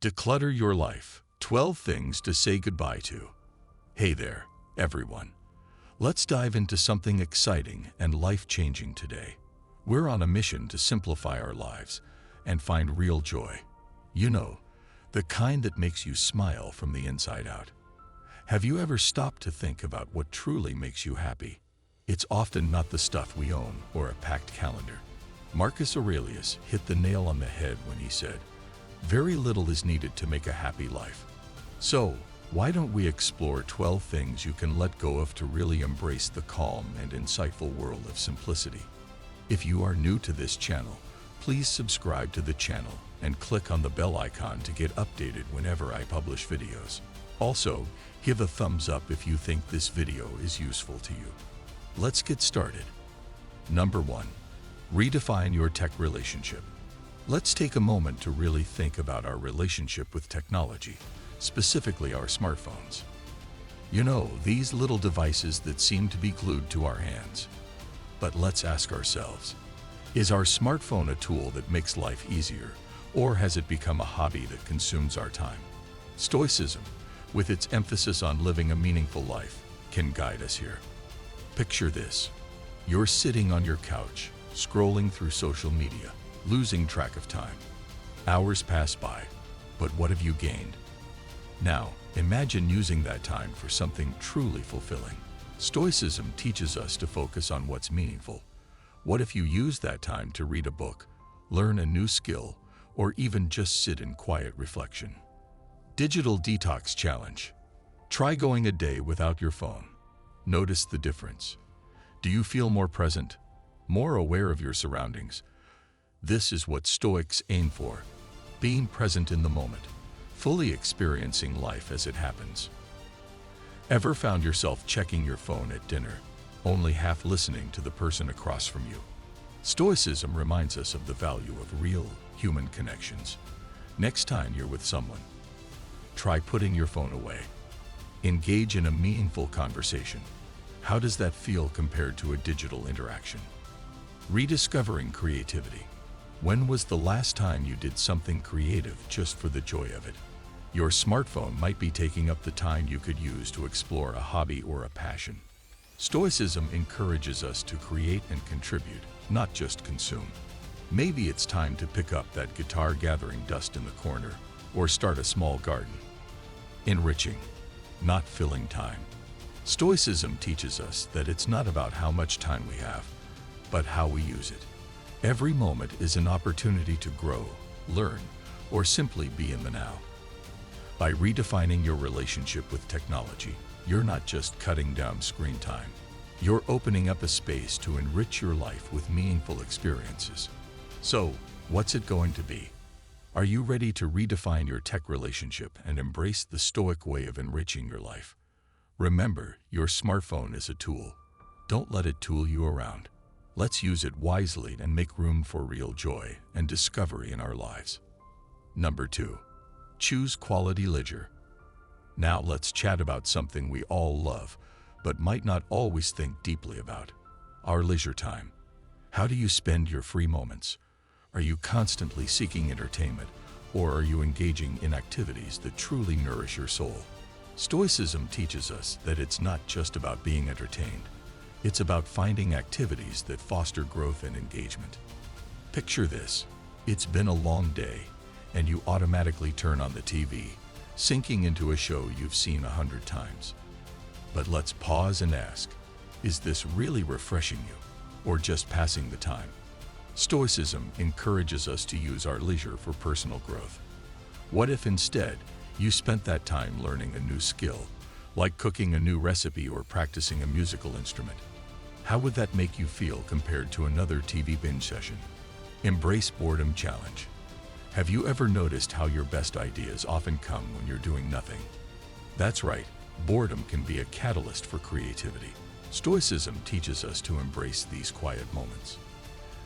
Declutter your life. 12 things to say goodbye to. Hey there, everyone. Let's dive into something exciting and life-changing today. We're on a mission to simplify our lives and find real joy. You know, the kind that makes you smile from the inside out. Have you ever stopped to think about what truly makes you happy? It's often not the stuff we own or a packed calendar. Marcus Aurelius hit the nail on the head when he said, "Very little is needed to make a happy life." So, why don't we explore 12 things you can let go of to really embrace the calm and insightful world of simplicity? If you are new to this channel, please subscribe to the channel and click on the bell icon to get updated whenever I publish videos. Also, give a thumbs up if you think this video is useful to you. Let's get started. Number 1. Redefine your tech relationship. Let's take a moment to really think about our relationship with technology, specifically our smartphones. You know, these little devices that seem to be glued to our hands. But let's ask ourselves, is our smartphone a tool that makes life easier, or has it become a hobby that consumes our time? Stoicism, with its emphasis on living a meaningful life, can guide us here. Picture this. You're sitting on your couch, scrolling through social media, losing track of time. Hours pass by, but what have you gained? Now, imagine using that time for something truly fulfilling. Stoicism teaches us to focus on what's meaningful. What if you use that time to read a book, learn a new skill, or even just sit in quiet reflection? Digital Detox Challenge. Try going a day without your phone. Notice the difference. Do you feel more present, more aware of your surroundings? This is what Stoics aim for, being present in the moment, fully experiencing life as it happens. Ever found yourself checking your phone at dinner, only half listening to the person across from you? Stoicism reminds us of the value of real, human connections. Next time you're with someone, try putting your phone away. Engage in a meaningful conversation. How does that feel compared to a digital interaction? Rediscovering creativity. When was the last time you did something creative just for the joy of it? Your smartphone might be taking up the time you could use to explore a hobby or a passion. Stoicism encourages us to create and contribute, not just consume. Maybe it's time to pick up that guitar gathering dust in the corner, or start a small garden. Enriching, not filling time. Stoicism teaches us that it's not about how much time we have, but how we use it. Every moment is an opportunity to grow, learn, or simply be in the now. By redefining your relationship with technology, you're not just cutting down screen time. You're opening up a space to enrich your life with meaningful experiences. So, what's it going to be? Are you ready to redefine your tech relationship and embrace the Stoic way of enriching your life? Remember, your smartphone is a tool. Don't let it tool you around. Let's use it wisely and make room for real joy and discovery in our lives. Number 2. Choose quality leisure. Now let's chat about something we all love, but might not always think deeply about: our leisure time. How do you spend your free moments? Are you constantly seeking entertainment, or are you engaging in activities that truly nourish your soul? Stoicism teaches us that it's not just about being entertained. It's about finding activities that foster growth and engagement. Picture this. It's been a long day, and you automatically turn on the TV, sinking into a show you've seen 100 times. But let's pause and ask, is this really refreshing you, or just passing the time? Stoicism encourages us to use our leisure for personal growth. What if instead you spent that time learning a new skill, like cooking a new recipe or practicing a musical instrument? How would that make you feel compared to another TV binge session? Embrace Boredom Challenge. Have you ever noticed how your best ideas often come when you're doing nothing? That's right, boredom can be a catalyst for creativity. Stoicism teaches us to embrace these quiet moments.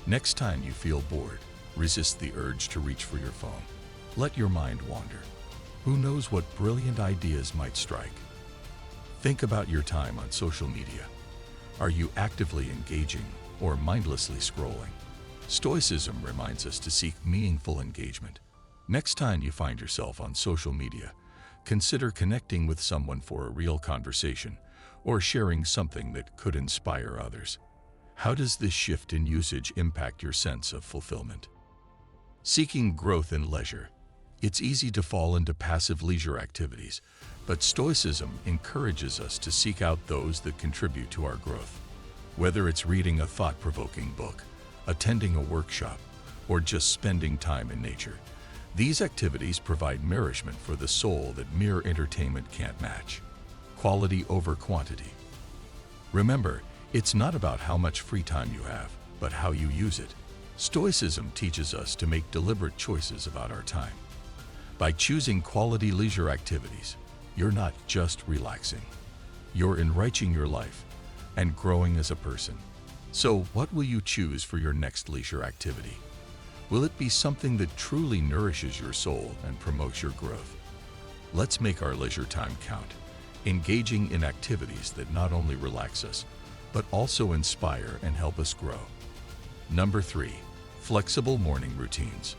Next time you feel bored, resist the urge to reach for your phone. Let your mind wander. Who knows what brilliant ideas might strike? Think about your time on social media. Are you actively engaging or mindlessly scrolling? Stoicism reminds us to seek meaningful engagement, Next time you find yourself on social media, consider connecting with someone for a real conversation or sharing something that could inspire others. How does this shift in usage impact your sense of fulfillment? Seeking growth in leisure. It's easy to fall into passive leisure activities, but Stoicism encourages us to seek out those that contribute to our growth. Whether it's reading a thought-provoking book, attending a workshop, or just spending time in nature, these activities provide nourishment for the soul that mere entertainment can't match. Quality over quantity. Remember, it's not about how much free time you have, but how you use it. Stoicism teaches us to make deliberate choices about our time. By choosing quality leisure activities, you're not just relaxing. You're enriching your life and growing as a person. So, what will you choose for your next leisure activity? Will it be something that truly nourishes your soul and promotes your growth? Let's make our leisure time count, engaging in activities that not only relax us, but also inspire and help us grow. Number 3, flexible morning routines.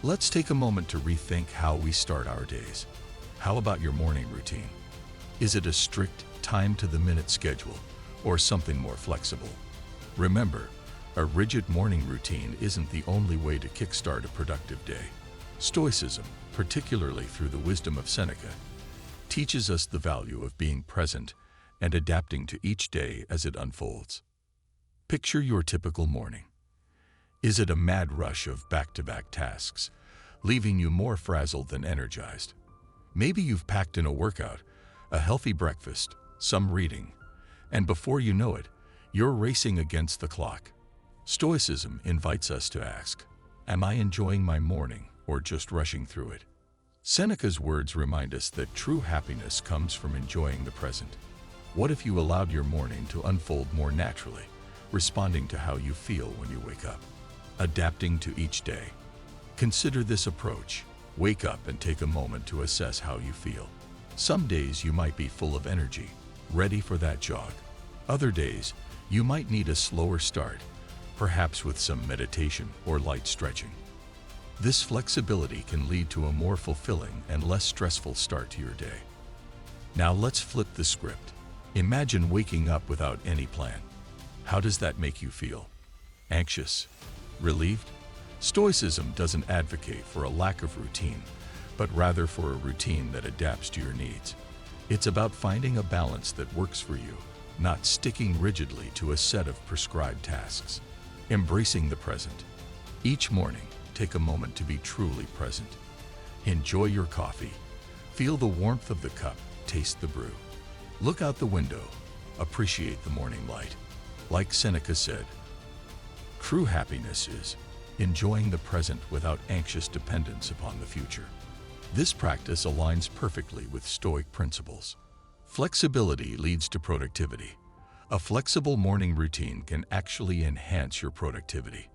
Let's take a moment to rethink how we start our days. How about your morning routine? Is it a strict, time-to-the-minute schedule or something more flexible? Remember, a rigid morning routine isn't the only way to kickstart a productive day. Stoicism, particularly through the wisdom of Seneca, teaches us the value of being present and adapting to each day as it unfolds. Picture your typical morning. Is it a mad rush of back-to-back tasks, leaving you more frazzled than energized? Maybe you've packed in a workout, a healthy breakfast, some reading, and before you know it, you're racing against the clock. Stoicism invites us to ask, am I enjoying my morning or just rushing through it? Seneca's words remind us that true happiness comes from enjoying the present. What if you allowed your morning to unfold more naturally, responding to how you feel when you wake up? Adapting to each day. Consider this approach. Wake up and take a moment to assess how you feel. Some days you might be full of energy, ready for that jog. Other days, you might need a slower start, perhaps with some meditation or light stretching. This flexibility can lead to a more fulfilling and less stressful start to your day. Now let's flip the script. Imagine waking up without any plan. How does that make you feel? Anxious? Relieved? Stoicism doesn't advocate for a lack of routine, but rather for a routine that adapts to your needs. It's about finding a balance that works for you, not sticking rigidly to a set of prescribed tasks. Embracing the present. Each morning, take a moment to be truly present. Enjoy your coffee. Feel the warmth of the cup, taste the brew. Look out the window. Appreciate the morning light. Like Seneca said, true happiness is enjoying the present without anxious dependence upon the future. This practice aligns perfectly with Stoic principles. Flexibility leads to productivity. A flexible morning routine can actually enhance your productivity.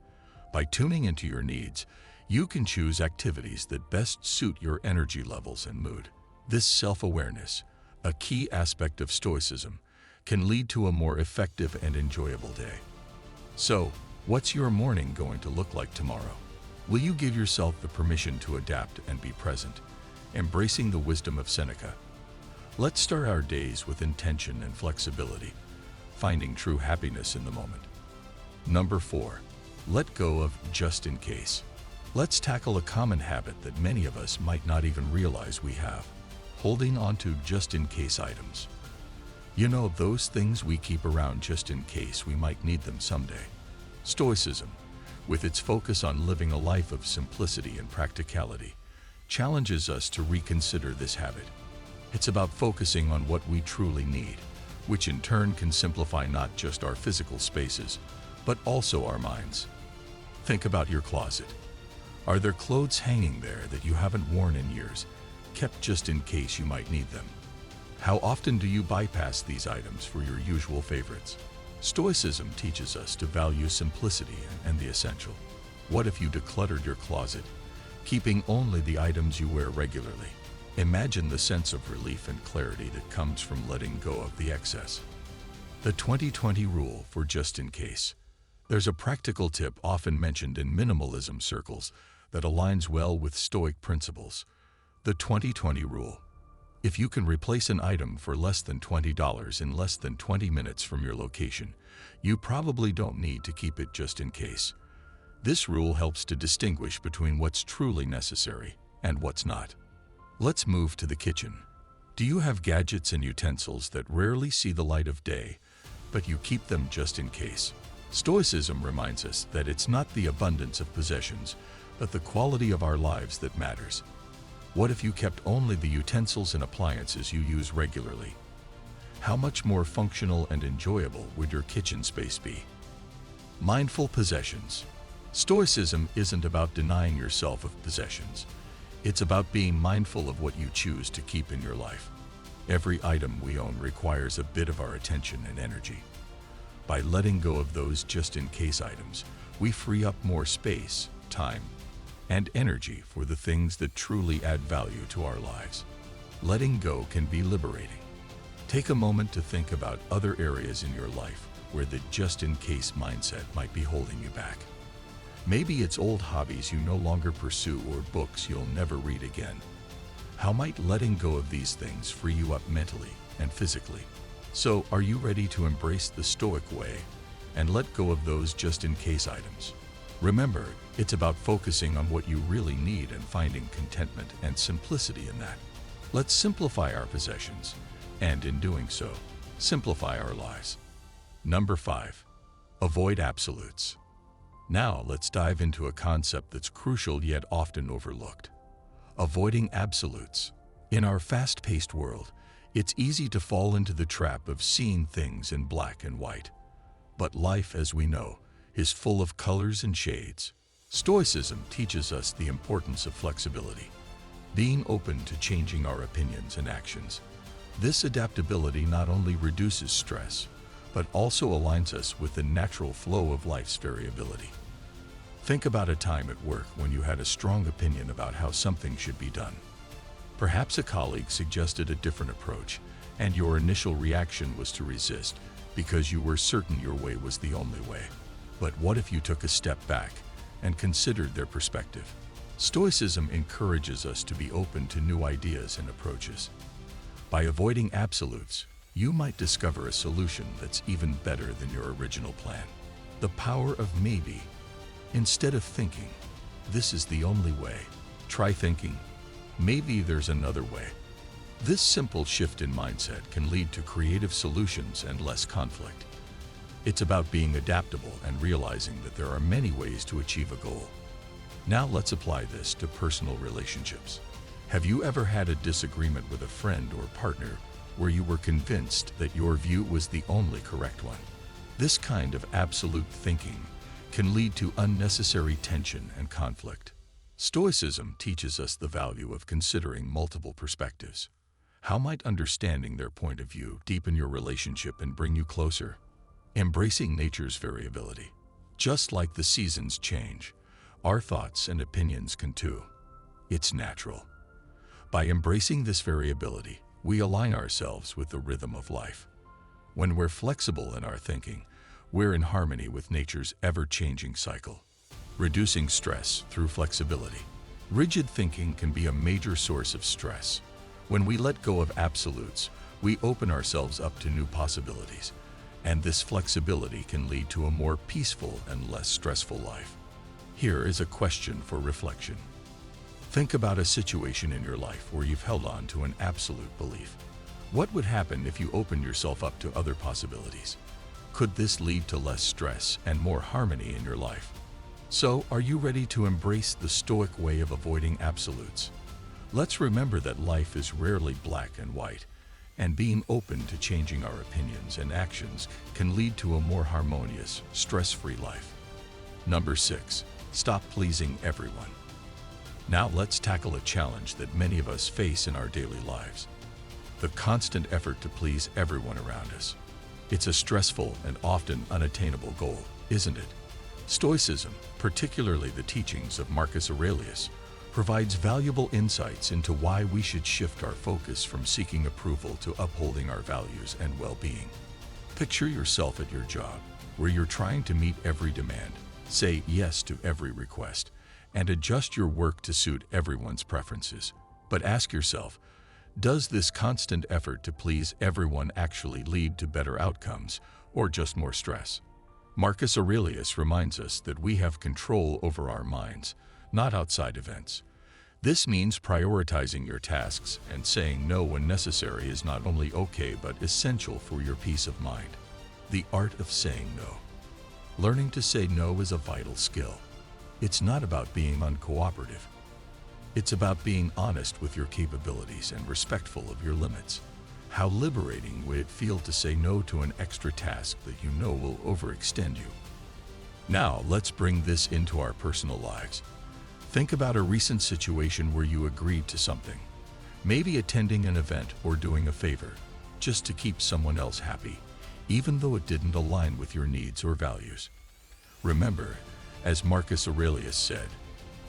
By tuning into your needs, you can choose activities that best suit your energy levels and mood. This self-awareness, a key aspect of Stoicism, can lead to a more effective and enjoyable day. So, what's your morning going to look like tomorrow? Will you give yourself the permission to adapt and be present, embracing the wisdom of Seneca? Let's start our days with intention and flexibility, finding true happiness in the moment. Number 4. Let go of just in case. Let's tackle a common habit that many of us might not even realize we have: holding on to just in case items. You know, those things we keep around just in case we might need them someday. Stoicism, with its focus on living a life of simplicity and practicality, challenges us to reconsider this habit. It's about focusing on what we truly need, which in turn can simplify not just our physical spaces, but also our minds. Think about your closet. Are there clothes hanging there that you haven't worn in years, kept just in case you might need them? How often do you bypass these items for your usual favorites? Stoicism teaches us to value simplicity and the essential. What if you decluttered your closet, keeping only the items you wear regularly? Imagine the sense of relief and clarity that comes from letting go of the excess. The 20-20 rule for just in case. There's a practical tip often mentioned in minimalism circles that aligns well with Stoic principles. The 20-20 rule. If you can replace an item for less than $20 in less than 20 minutes from your location, you probably don't need to keep it just in case. This rule helps to distinguish between what's truly necessary and what's not. Let's move to the kitchen. Do you have gadgets and utensils that rarely see the light of day, but you keep them just in case? Stoicism reminds us that it's not the abundance of possessions, but the quality of our lives that matters. What if you kept only the utensils and appliances you use regularly? How much more functional and enjoyable would your kitchen space be? Mindful possessions. Stoicism isn't about denying yourself of possessions. It's about being mindful of what you choose to keep in your life. Every item we own requires a bit of our attention and energy. By letting go of those just-in-case items, we free up more space, time, and energy for the things that truly add value to our lives. Letting go can be liberating. Take a moment to think about other areas in your life where the just-in-case mindset might be holding you back. Maybe it's old hobbies you no longer pursue or books you'll never read again. How might letting go of these things free you up mentally and physically? So, are you ready to embrace the Stoic way and let go of those just-in-case items? Remember, it's about focusing on what you really need and finding contentment and simplicity in that. Let's simplify our possessions, and in doing so, simplify our lives. Number 5. Avoid absolutes. Now let's dive into a concept that's crucial yet often overlooked. Avoiding absolutes. In our fast-paced world, it's easy to fall into the trap of seeing things in black and white. But life, as we know, is full of colors and shades. Stoicism teaches us the importance of flexibility, being open to changing our opinions and actions. This adaptability not only reduces stress, but also aligns us with the natural flow of life's variability. Think about a time at work when you had a strong opinion about how something should be done. Perhaps a colleague suggested a different approach, and your initial reaction was to resist because you were certain your way was the only way. But what if you took a step back and considered their perspective? Stoicism encourages us to be open to new ideas and approaches. By avoiding absolutes, you might discover a solution that's even better than your original plan. The power of maybe. Instead of thinking, this is the only way, try thinking, maybe there's another way. This simple shift in mindset can lead to creative solutions and less conflict. It's about being adaptable and realizing that there are many ways to achieve a goal. Now let's apply this to personal relationships. Have you ever had a disagreement with a friend or partner where you were convinced that your view was the only correct one? This kind of absolute thinking can lead to unnecessary tension and conflict. Stoicism teaches us the value of considering multiple perspectives. How might understanding their point of view deepen your relationship and bring you closer? Embracing nature's variability. Just like the seasons change, our thoughts and opinions can too. It's natural. By embracing this variability, we align ourselves with the rhythm of life. When we're flexible in our thinking, we're in harmony with nature's ever-changing cycle. Reducing stress through flexibility. Rigid thinking can be a major source of stress. When we let go of absolutes, we open ourselves up to new possibilities, and this flexibility can lead to a more peaceful and less stressful life. Here is a question for reflection. Think about a situation in your life where you've held on to an absolute belief. What would happen if you opened yourself up to other possibilities? Could this lead to less stress and more harmony in your life? So, are you ready to embrace the Stoic way of avoiding absolutes? Let's remember that life is rarely black and white, and being open to changing our opinions and actions can lead to a more harmonious, stress-free life. Number 6. Stop pleasing everyone. Now let's tackle a challenge that many of us face in our daily lives. The constant effort to please everyone around us. It's a stressful and often unattainable goal, isn't it? Stoicism, particularly the teachings of Marcus Aurelius, provides valuable insights into why we should shift our focus from seeking approval to upholding our values and well-being. Picture yourself at your job, where you're trying to meet every demand, say yes to every request, and adjust your work to suit everyone's preferences. But ask yourself, does this constant effort to please everyone actually lead to better outcomes or just more stress? Marcus Aurelius reminds us that we have control over our minds, not outside events. This means prioritizing your tasks and saying no when necessary is not only okay but essential for your peace of mind. The art of saying no. Learning to say no is a vital skill. It's not about being uncooperative. It's about being honest with your capabilities and respectful of your limits. How liberating would it feel to say no to an extra task that you know will overextend you? Now, let's bring this into our personal lives. Think about a recent situation where you agreed to something, maybe attending an event or doing a favor, just to keep someone else happy, even though it didn't align with your needs or values. Remember, as Marcus Aurelius said,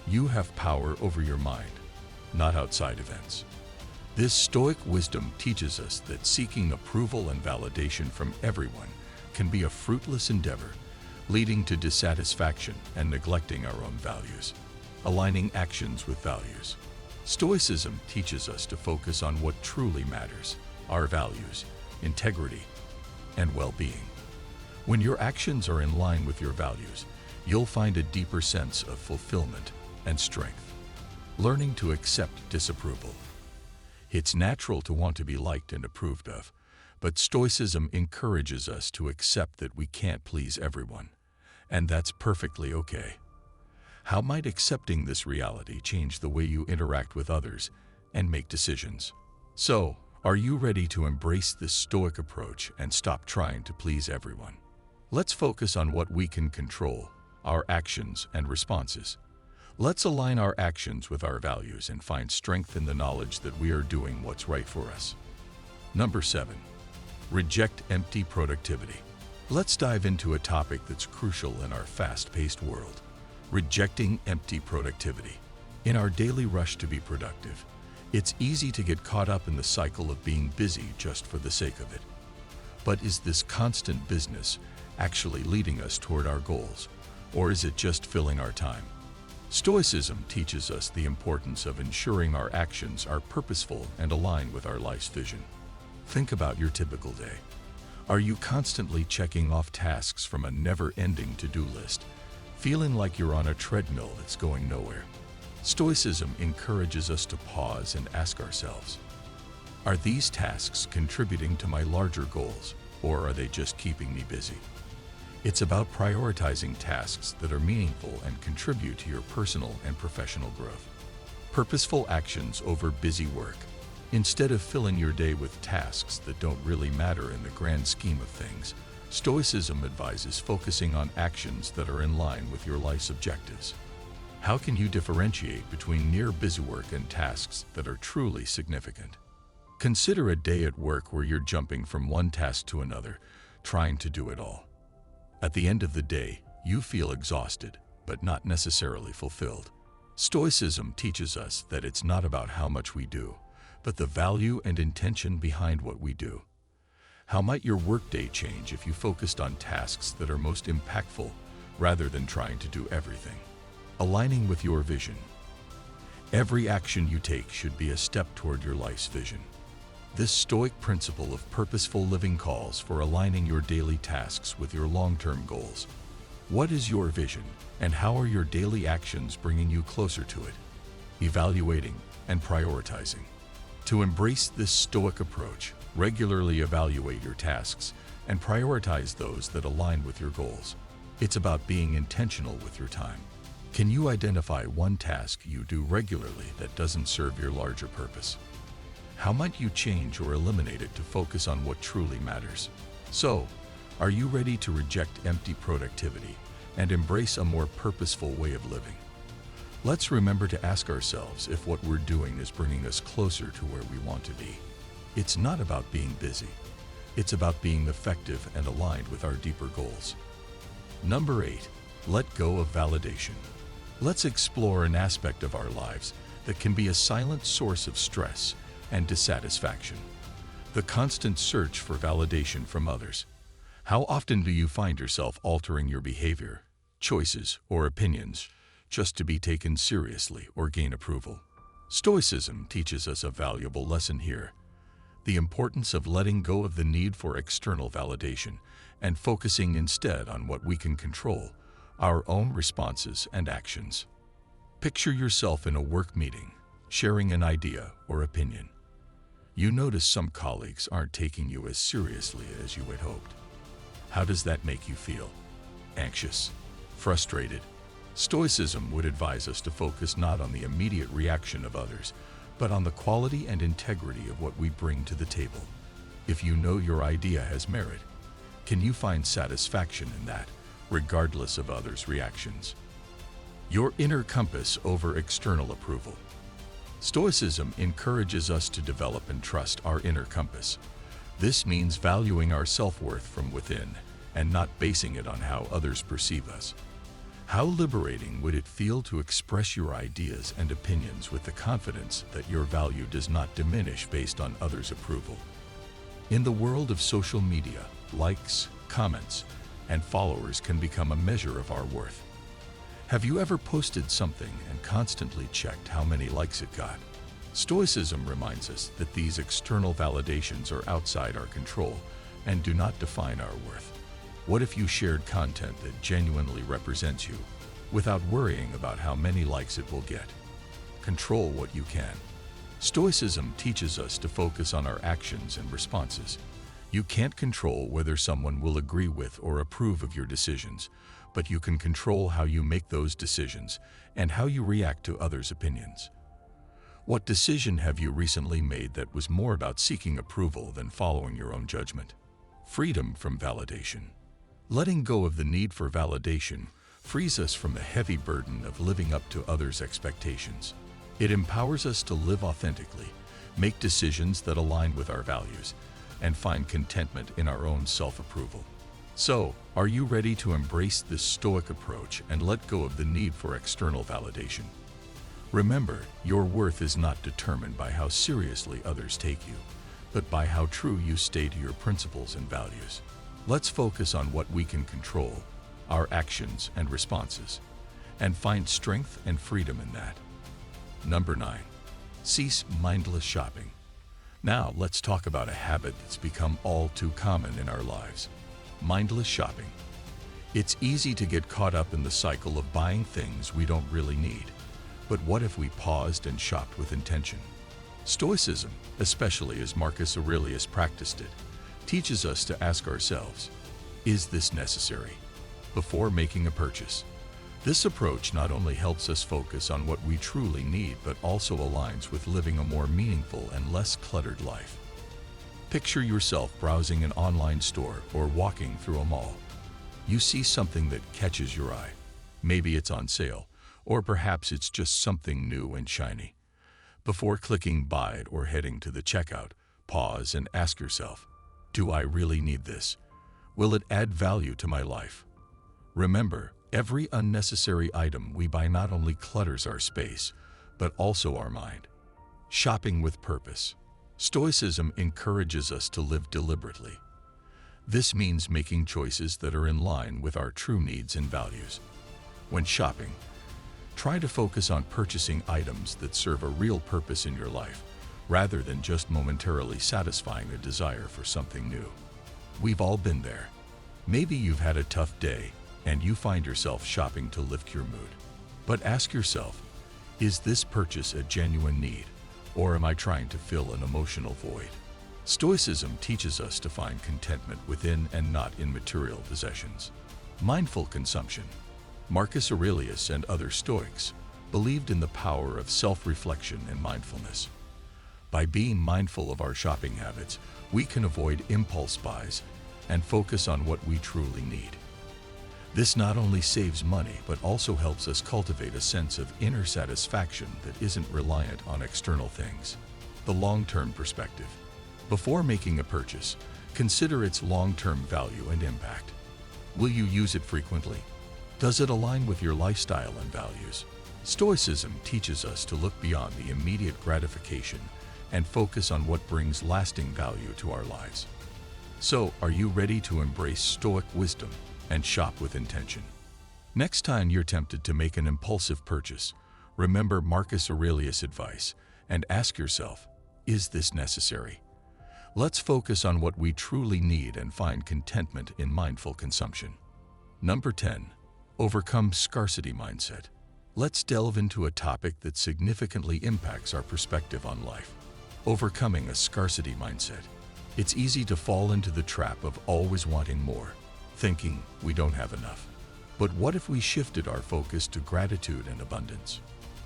you have power over your mind, not outside events. This Stoic wisdom teaches us that seeking approval and validation from everyone can be a fruitless endeavor, leading to dissatisfaction and neglecting our own values. Aligning actions with values. Stoicism teaches us to focus on what truly matters, our values, integrity, and well-being. When your actions are in line with your values, you'll find a deeper sense of fulfillment and strength. Learning to accept disapproval. It's natural to want to be liked and approved of, but Stoicism encourages us to accept that we can't please everyone, and that's perfectly okay. How might accepting this reality change the way you interact with others and make decisions? So, are you ready to embrace this Stoic approach and stop trying to please everyone? Let's focus on what we can control, our actions and responses. Let's align our actions with our values and find strength in the knowledge that we are doing what's right for us. Number 7. Reject empty productivity. Let's dive into a topic that's crucial in our fast-paced world. Rejecting empty productivity. In our daily rush to be productive, it's easy to get caught up in the cycle of being busy just for the sake of it. But is this constant business actually leading us toward our goals, or is it just filling our time? Stoicism teaches us the importance of ensuring our actions are purposeful and aligned with our life's vision. Think about your typical day. Are you constantly checking off tasks from a never-ending to-do list, feeling like you're on a treadmill that's going nowhere? Stoicism encourages us to pause and ask ourselves, are these tasks contributing to my larger goals, or are they just keeping me busy? It's about prioritizing tasks that are meaningful and contribute to your personal and professional growth. Purposeful actions over busy work. Instead of filling your day with tasks that don't really matter in the grand scheme of things, Stoicism advises focusing on actions that are in line with your life's objectives. How can you differentiate between near busy work and tasks that are truly significant? Consider a day at work where you're jumping from one task to another, trying to do it all. At the end of the day, you feel exhausted, but not necessarily fulfilled. Stoicism teaches us that it's not about how much we do, but the value and intention behind what we do. How might your workday change if you focused on tasks that are most impactful rather than trying to do everything? Aligning with your vision. Every action you take should be a step toward your life's vision. This Stoic principle of purposeful living calls for aligning your daily tasks with your long-term goals. What is your vision, and how are your daily actions bringing you closer to it? Evaluating and prioritizing. To embrace this Stoic approach, regularly evaluate your tasks and prioritize those that align with your goals. It's about being intentional with your time. Can you identify one task you do regularly that doesn't serve your larger purpose? How might you change or eliminate it to focus on what truly matters? So, are you ready to reject empty productivity and embrace a more purposeful way of living? Let's remember to ask ourselves if what we're doing is bringing us closer to where we want to be. It's not about being busy. It's about being effective and aligned with our deeper goals. Number 8, let go of validation. Let's explore an aspect of our lives that can be a silent source of stress and dissatisfaction. The constant search for validation from others. How often do you find yourself altering your behavior, choices, or opinions just to be taken seriously or gain approval. Stoicism teaches us a valuable lesson here: the importance of letting go of the need for external validation and focusing instead on what we can control, our own responses and actions. Picture yourself in a work meeting, sharing an idea or opinion. You notice some colleagues aren't taking you as seriously as you had hoped. How does that make you feel? Anxious? Frustrated? Stoicism would advise us to focus not on the immediate reaction of others, but on the quality and integrity of what we bring to the table. If you know your idea has merit, can you find satisfaction in that, regardless of others' reactions? Your inner compass over external approval. Stoicism encourages us to develop and trust our inner compass. This means valuing our self-worth from within and not basing it on how others perceive us. How liberating would it feel to express your ideas and opinions with the confidence that your value does not diminish based on others' approval? In the world of social media, likes, comments, and followers can become a measure of our worth. Have you ever posted something and constantly checked how many likes it got? Stoicism reminds us that these external validations are outside our control and do not define our worth. What if you shared content that genuinely represents you, without worrying about how many likes it will get? Control what you can. Stoicism teaches us to focus on our actions and responses. You can't control whether someone will agree with or approve of your decisions, but you can control how you make those decisions and how you react to others' opinions. What decision have you recently made that was more about seeking approval than following your own judgment? Freedom from validation. Letting go of the need for validation frees us from the heavy burden of living up to others' expectations. It empowers us to live authentically, make decisions that align with our values, and find contentment in our own self-approval. So, are you ready to embrace this Stoic approach and let go of the need for external validation? Remember, your worth is not determined by how seriously others take you, but by how true you stay to your principles and values. Let's focus on what we can control, our actions and responses, and find strength and freedom in that. Number 9. Cease mindless shopping. Now, let's talk about a habit that's become all too common in our lives: mindless shopping. It's easy to get caught up in the cycle of buying things we don't really need. But what if we paused and shopped with intention? Stoicism, especially as Marcus Aurelius practiced it, teaches us to ask ourselves, is this necessary? Before making a purchase. This approach not only helps us focus on what we truly need, but also aligns with living a more meaningful and less cluttered life. Picture yourself browsing an online store or walking through a mall. You see something that catches your eye. Maybe it's on sale, or perhaps it's just something new and shiny. Before clicking buy it or heading to the checkout, pause and ask yourself, do I really need this? Will it add value to my life? Remember, every unnecessary item we buy not only clutters our space, but also our mind. Shopping with purpose. Stoicism encourages us to live deliberately. This means making choices that are in line with our true needs and values. When shopping, try to focus on purchasing items that serve a real purpose in your life, rather than just momentarily satisfying a desire for something new. We've all been there. Maybe you've had a tough day, and you find yourself shopping to lift your mood. But ask yourself, is this purchase a genuine need, or am I trying to fill an emotional void? Stoicism teaches us to find contentment within and not in material possessions. Mindful consumption. Marcus Aurelius and other Stoics believed in the power of self-reflection and mindfulness. By being mindful of our shopping habits, we can avoid impulse buys and focus on what we truly need. This not only saves money, but also helps us cultivate a sense of inner satisfaction that isn't reliant on external things. The long-term perspective. Before making a purchase, consider its long-term value and impact. Will you use it frequently? Does it align with your lifestyle and values? Stoicism teaches us to look beyond the immediate gratification and focus on what brings lasting value to our lives. So, are you ready to embrace Stoic wisdom and shop with intention? Next time you're tempted to make an impulsive purchase, remember Marcus Aurelius' advice and ask yourself, is this necessary? Let's focus on what we truly need and find contentment in mindful consumption. Number 10. Overcome scarcity mindset. Let's delve into a topic that significantly impacts our perspective on life. Overcoming a scarcity mindset. It's easy to fall into the trap of always wanting more, thinking we don't have enough. But what if we shifted our focus to gratitude and abundance?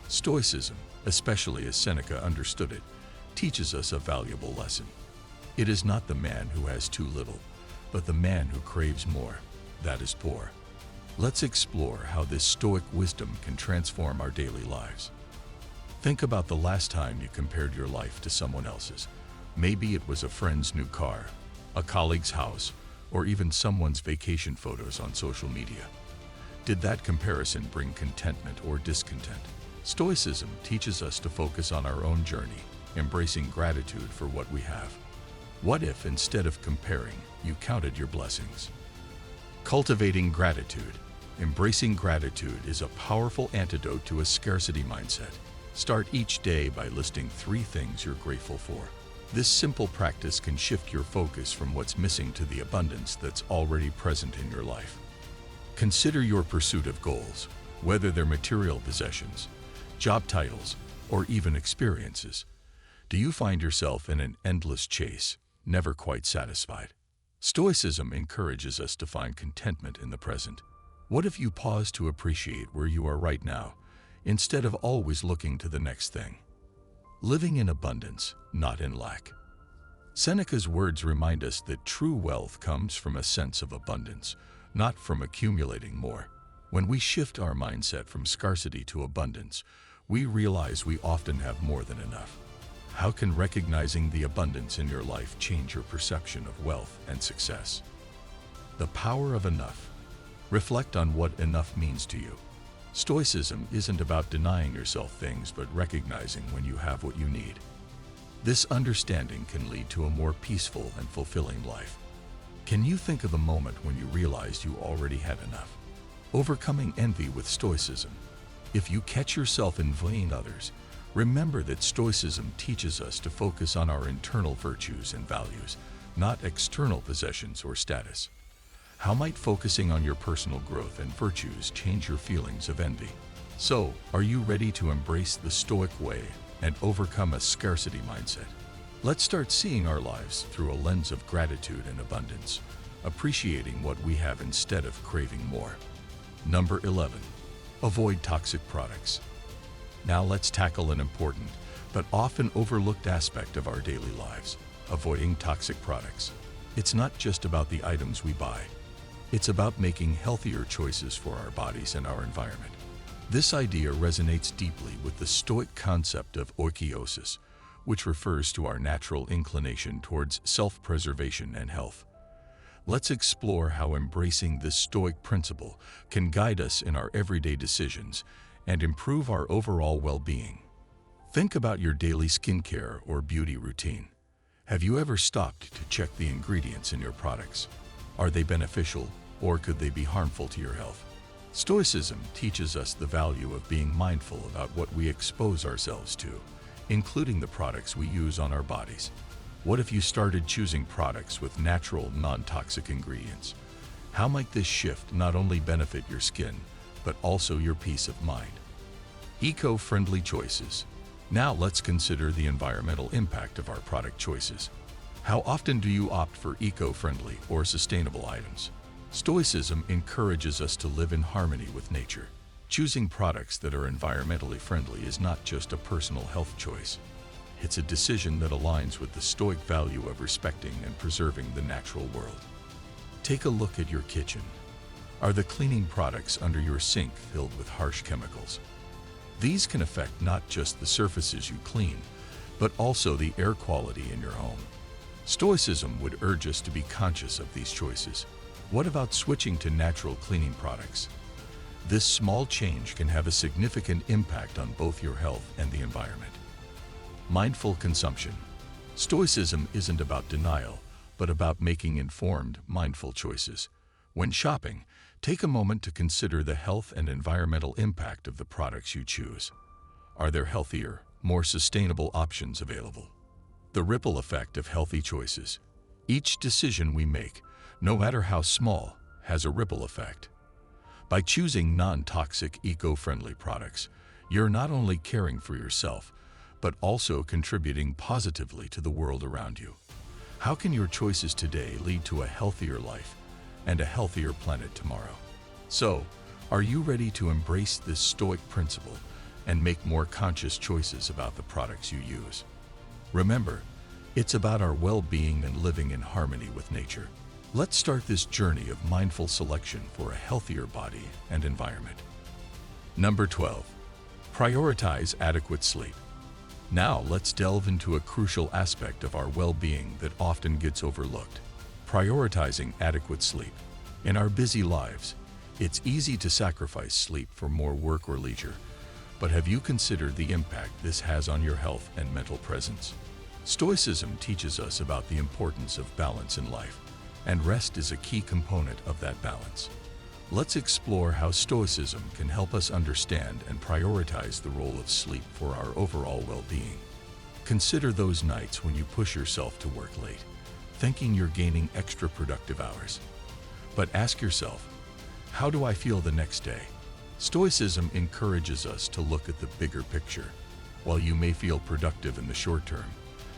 Stoicism, especially as Seneca understood it, teaches us a valuable lesson. It is not the man who has too little, but the man who craves more, that is poor. Let's explore how this Stoic wisdom can transform our daily lives. Think about the last time you compared your life to someone else's. Maybe it was a friend's new car, a colleague's house, or even someone's vacation photos on social media. Did that comparison bring contentment or discontent? Stoicism teaches us to focus on our own journey, embracing gratitude for what we have. What if, instead of comparing, you counted your blessings? Cultivating gratitude. Embracing gratitude is a powerful antidote to a scarcity mindset. Start each day by listing 3 things you're grateful for. This simple practice can shift your focus from what's missing to the abundance that's already present in your life. Consider your pursuit of goals, whether they're material possessions, job titles, or even experiences. Do you find yourself in an endless chase, never quite satisfied? Stoicism encourages us to find contentment in the present. What if you pause to appreciate where you are right now, instead of always looking to the next thing? Living in abundance, not in lack. Seneca's words remind us that true wealth comes from a sense of abundance, not from accumulating more. When we shift our mindset from scarcity to abundance, we realize we often have more than enough. How can recognizing the abundance in your life change your perception of wealth and success? The power of enough. Reflect on what enough means to you. Stoicism isn't about denying yourself things, but recognizing when you have what you need. This understanding can lead to a more peaceful and fulfilling life. Can you think of a moment when you realized you already had enough? Overcoming envy with Stoicism. If you catch yourself envying others, remember that Stoicism teaches us to focus on our internal virtues and values, not external possessions or status. How might focusing on your personal growth and virtues change your feelings of envy? So, are you ready to embrace the Stoic way and overcome a scarcity mindset? Let's start seeing our lives through a lens of gratitude and abundance, appreciating what we have instead of craving more. Number 11. Avoid toxic products. Now let's tackle an important, but often overlooked aspect of our daily lives, avoiding toxic products. It's not just about the items we buy. It's about making healthier choices for our bodies and our environment. This idea resonates deeply with the Stoic concept of oikeiosis, which refers to our natural inclination towards self-preservation and health. Let's explore how embracing this Stoic principle can guide us in our everyday decisions and improve our overall well-being. Think about your daily skincare or beauty routine. Have you ever stopped to check the ingredients in your products? Are they beneficial, or could they be harmful to your health? Stoicism teaches us the value of being mindful about what we expose ourselves to, including the products we use on our bodies. What if you started choosing products with natural, non-toxic ingredients? How might this shift not only benefit your skin, but also your peace of mind? Eco-friendly choices. Now let's consider the environmental impact of our product choices. How often do you opt for eco-friendly or sustainable items? Stoicism encourages us to live in harmony with nature. Choosing products that are environmentally friendly is not just a personal health choice. It's a decision that aligns with the Stoic value of respecting and preserving the natural world. Take a look at your kitchen. Are the cleaning products under your sink filled with harsh chemicals? These can affect not just the surfaces you clean, but also the air quality in your home. Stoicism would urge us to be conscious of these choices. What about switching to natural cleaning products? This small change can have a significant impact on both your health and the environment. Mindful consumption. Stoicism isn't about denial, but about making informed, mindful choices. When shopping, take a moment to consider the health and environmental impact of the products you choose. Are there healthier, more sustainable options available? The ripple effect of healthy choices. Each decision we make, no matter how small, has a ripple effect. By choosing non-toxic, eco-friendly products, you're not only caring for yourself, but also contributing positively to the world around you. How can your choices today lead to a healthier life and a healthier planet tomorrow? So, are you ready to embrace this Stoic principle and make more conscious choices about the products you use? Remember, it's about our well-being and living in harmony with nature. Let's start this journey of mindful selection for a healthier body and environment. Number 12. Prioritize adequate sleep. Now let's delve into a crucial aspect of our well-being that often gets overlooked: prioritizing adequate sleep. In our busy lives, it's easy to sacrifice sleep for more work or leisure, but have you considered the impact this has on your health and mental presence? Stoicism teaches us about the importance of balance in life, and rest is a key component of that balance. Let's explore how Stoicism can help us understand and prioritize the role of sleep for our overall well-being. Consider those nights when you push yourself to work late, thinking you're gaining extra productive hours. But ask yourself, how do I feel the next day? Stoicism encourages us to look at the bigger picture. While you may feel productive in the short term,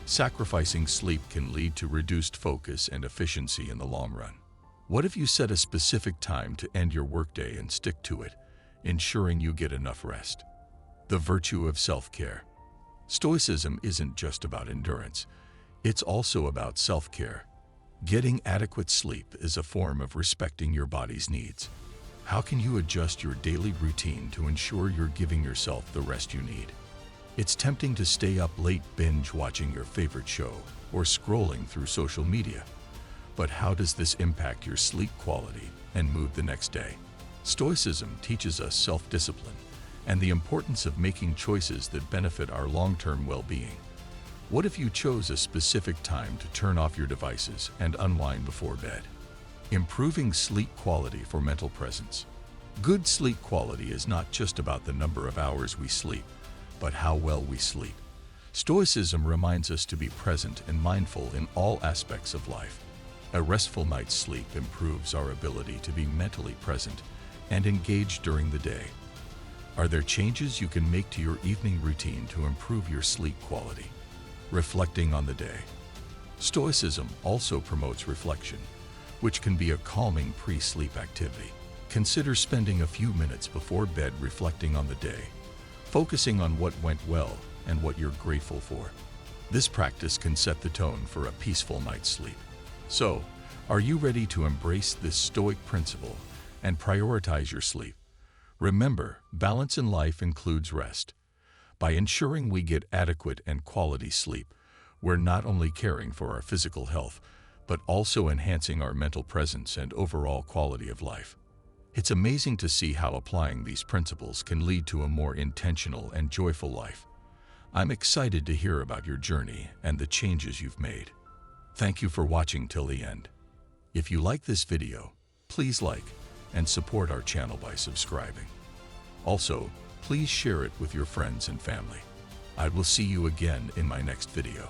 sacrificing sleep can lead to reduced focus and efficiency in the long run. What if you set a specific time to end your workday and stick to it, ensuring you get enough rest? The virtue of self-care. Stoicism isn't just about endurance, it's also about self-care. Getting adequate sleep is a form of respecting your body's needs. How can you adjust your daily routine to ensure you're giving yourself the rest you need? It's tempting to stay up late binge watching your favorite show or scrolling through social media. But how does this impact your sleep quality and mood the next day? Stoicism teaches us self-discipline and the importance of making choices that benefit our long-term well-being. What if you chose a specific time to turn off your devices and unwind before bed? Improving sleep quality for mental presence. Good sleep quality is not just about the number of hours we sleep, but how well we sleep. Stoicism reminds us to be present and mindful in all aspects of life. A restful night's sleep improves our ability to be mentally present and engaged during the day. Are there changes you can make to your evening routine to improve your sleep quality? Reflecting on the day. Stoicism also promotes reflection, which can be a calming pre-sleep activity. Consider spending a few minutes before bed reflecting on the day, focusing on what went well and what you're grateful for. This practice can set the tone for a peaceful night's sleep. So, are you ready to embrace this Stoic principle and prioritize your sleep? Remember, balance in life includes rest. By ensuring we get adequate and quality sleep, we're not only caring for our physical health, but also enhancing our mental presence and overall quality of life. It's amazing to see how applying these principles can lead to a more intentional and joyful life. I'm excited to hear about your journey and the changes you've made. Thank you for watching till the end. If you like this video, please like and support our channel by subscribing. Also, please share it with your friends and family. I will see you again in my next video.